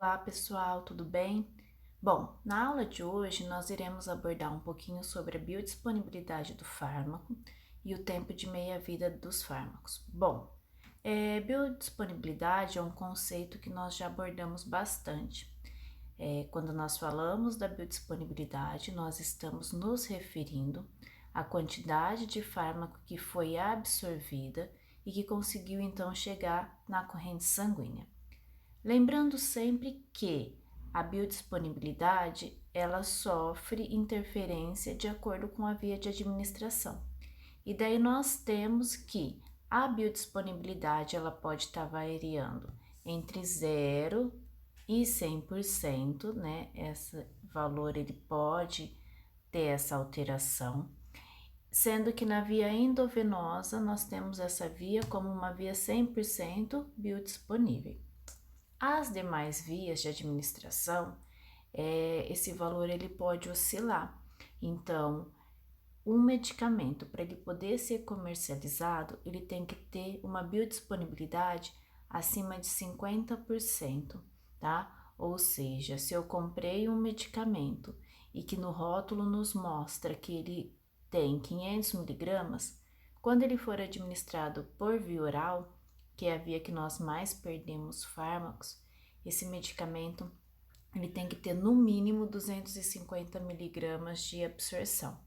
Olá pessoal, tudo bem? Bom, na aula de hoje nós iremos abordar um pouquinho sobre a biodisponibilidade do fármaco e o tempo de meia-vida dos fármacos. Bom, biodisponibilidade é um conceito que nós já abordamos bastante. Quando nós falamos da biodisponibilidade, nós estamos nos referindo à quantidade de fármaco que foi absorvida e que conseguiu então chegar na corrente sanguínea. Lembrando sempre que a biodisponibilidade ela sofre interferência de acordo com a via de administração. E daí nós temos que a biodisponibilidade ela pode estar variando entre 0 e 100%, né? Esse valor ele pode ter essa alteração, sendo que na via endovenosa nós temos essa via como uma via 100% biodisponível. As demais vias de administração, esse valor ele pode oscilar. Então, um medicamento, para ele poder ser comercializado, ele tem que ter uma biodisponibilidade acima de 50%, tá? Ou seja, se eu comprei um medicamento e que no rótulo nos mostra que ele tem 500 miligramas, quando ele for administrado por via oral, que é a via que nós mais perdemos fármacos, esse medicamento ele tem que ter no mínimo 250 miligramas de absorção.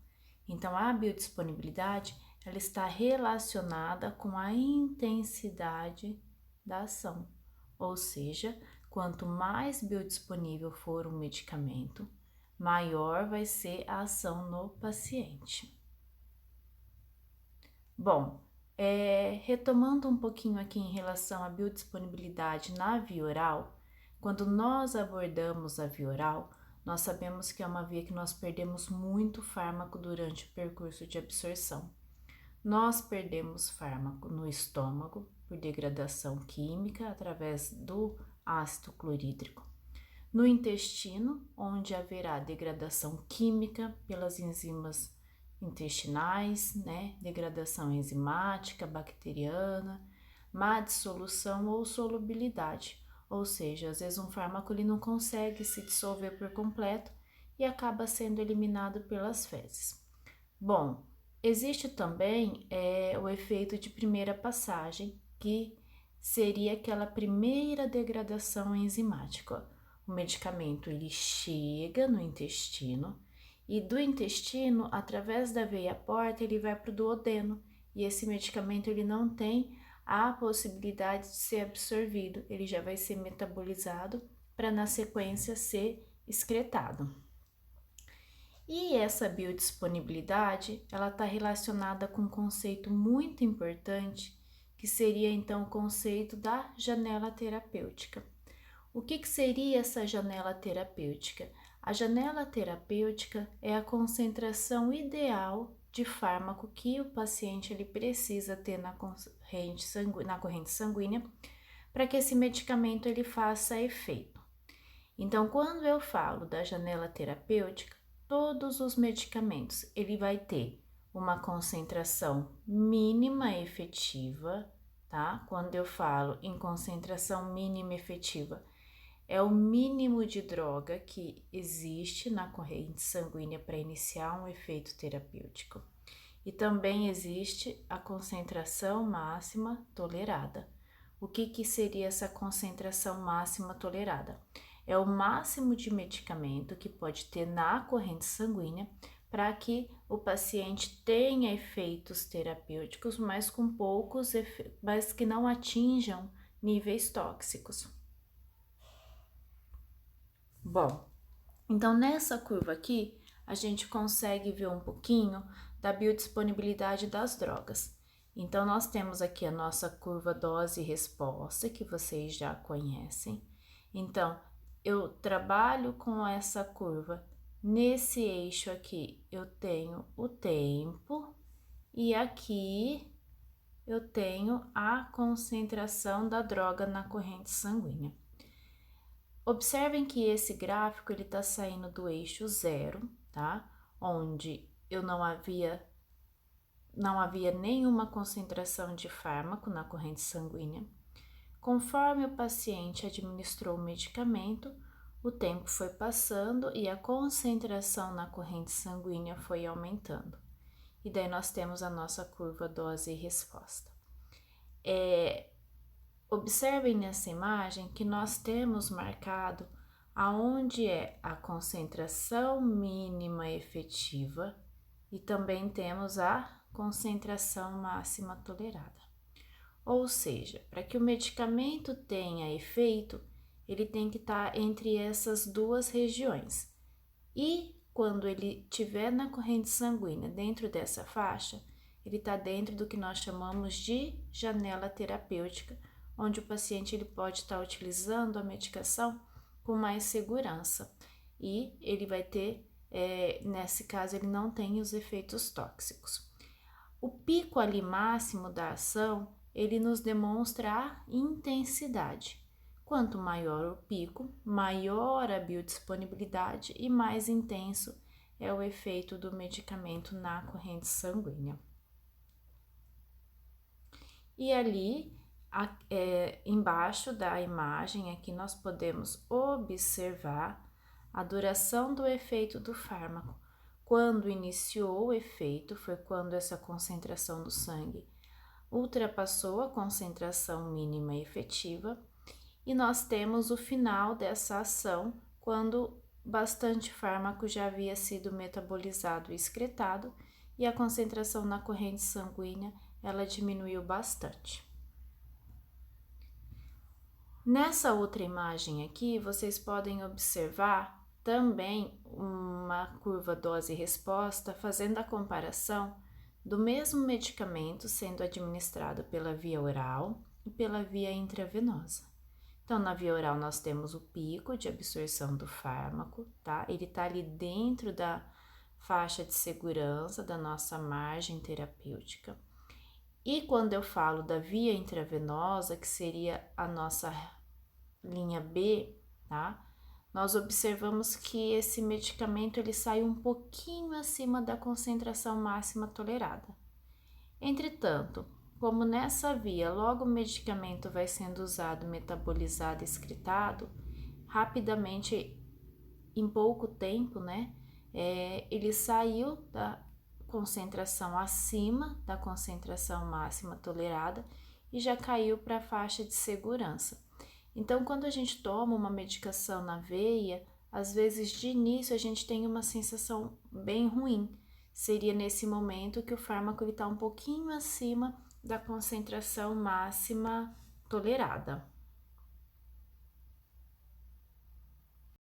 Então, a biodisponibilidade ela está relacionada com a intensidade da ação, ou seja, quanto mais biodisponível for o medicamento, maior vai ser a ação no paciente. Bom, retomando um pouquinho aqui em relação à biodisponibilidade na via oral, quando nós abordamos a via oral, nós sabemos que é uma via que nós perdemos muito fármaco durante o percurso de absorção. Nós perdemos fármaco no estômago por degradação química através do ácido clorídrico, no intestino, onde haverá degradação química pelas enzimas intestinais, né? Degradação enzimática, bacteriana, má dissolução ou solubilidade. Ou seja, às vezes um fármaco ele não consegue se dissolver por completo e acaba sendo eliminado pelas fezes. Bom, existe também o efeito de primeira passagem, que seria aquela primeira degradação enzimática. O medicamento ele chega no intestino e do intestino, através da veia porta, ele vai para o duodeno e esse medicamento ele não tem a possibilidade de ser absorvido, ele já vai ser metabolizado para na sequência ser excretado. E essa biodisponibilidade, ela está relacionada com um conceito muito importante, que seria então o conceito da janela terapêutica. O que seria essa janela terapêutica? A janela terapêutica é a concentração ideal de fármaco que o paciente ele precisa ter na corrente sanguínea para que esse medicamento ele faça efeito. Então, quando eu falo da janela terapêutica, todos os medicamentos ele vai ter uma concentração mínima efetiva, tá? Quando eu falo em concentração mínima efetiva, é o mínimo de droga que existe na corrente sanguínea para iniciar um efeito terapêutico. E também existe a concentração máxima tolerada. O que seria essa concentração máxima tolerada? É o máximo de medicamento que pode ter na corrente sanguínea para que o paciente tenha efeitos terapêuticos, mas com poucos, mas que não atinjam níveis tóxicos. Bom, então nessa curva aqui, a gente consegue ver um pouquinho da biodisponibilidade das drogas. Então, nós temos aqui a nossa curva dose-resposta, que vocês já conhecem. Então, eu trabalho com essa curva. Nesse eixo aqui, eu tenho o tempo e aqui eu tenho a concentração da droga na corrente sanguínea. Observem que esse gráfico ele está saindo do eixo 0, tá? Onde eu não havia nenhuma concentração de fármaco na corrente sanguínea. Conforme o paciente administrou o medicamento, o tempo foi passando e a concentração na corrente sanguínea foi aumentando. E daí nós temos a nossa curva dose e resposta. Observem nessa imagem que nós temos marcado aonde é a concentração mínima efetiva e também temos a concentração máxima tolerada. Ou seja, para que o medicamento tenha efeito, ele tem que estar entre essas duas regiões. E quando ele estiver na corrente sanguínea dentro dessa faixa, ele está dentro do que nós chamamos de janela terapêutica, onde o paciente ele pode estar utilizando a medicação com mais segurança e ele vai ter, nesse caso, ele não tem os efeitos tóxicos. O pico ali máximo da ação, ele nos demonstra a intensidade. Quanto maior o pico, maior a biodisponibilidade e mais intenso é o efeito do medicamento na corrente sanguínea. E ali, embaixo da imagem, aqui nós podemos observar a duração do efeito do fármaco. Quando iniciou o efeito, foi quando essa concentração do sangue ultrapassou a concentração mínima efetiva, e nós temos o final dessa ação, quando bastante fármaco já havia sido metabolizado e excretado, e a concentração na corrente sanguínea ela diminuiu bastante. Nessa outra imagem aqui, vocês podem observar também uma curva dose-resposta, fazendo a comparação do mesmo medicamento sendo administrado pela via oral e pela via intravenosa. Então, na via oral nós temos o pico de absorção do fármaco, tá? Ele tá ali dentro da faixa de segurança da nossa margem terapêutica. E quando eu falo da via intravenosa, que seria a nossa linha B, tá? Nós observamos que esse medicamento ele sai um pouquinho acima da concentração máxima tolerada. Entretanto, como nessa via logo o medicamento vai sendo usado, metabolizado e excretado, rapidamente, em pouco tempo, né, ele saiu da concentração acima da concentração máxima tolerada e já caiu para a faixa de segurança. Então, quando a gente toma uma medicação na veia, às vezes de início a gente tem uma sensação bem ruim. Seria nesse momento que o fármaco está um pouquinho acima da concentração máxima tolerada.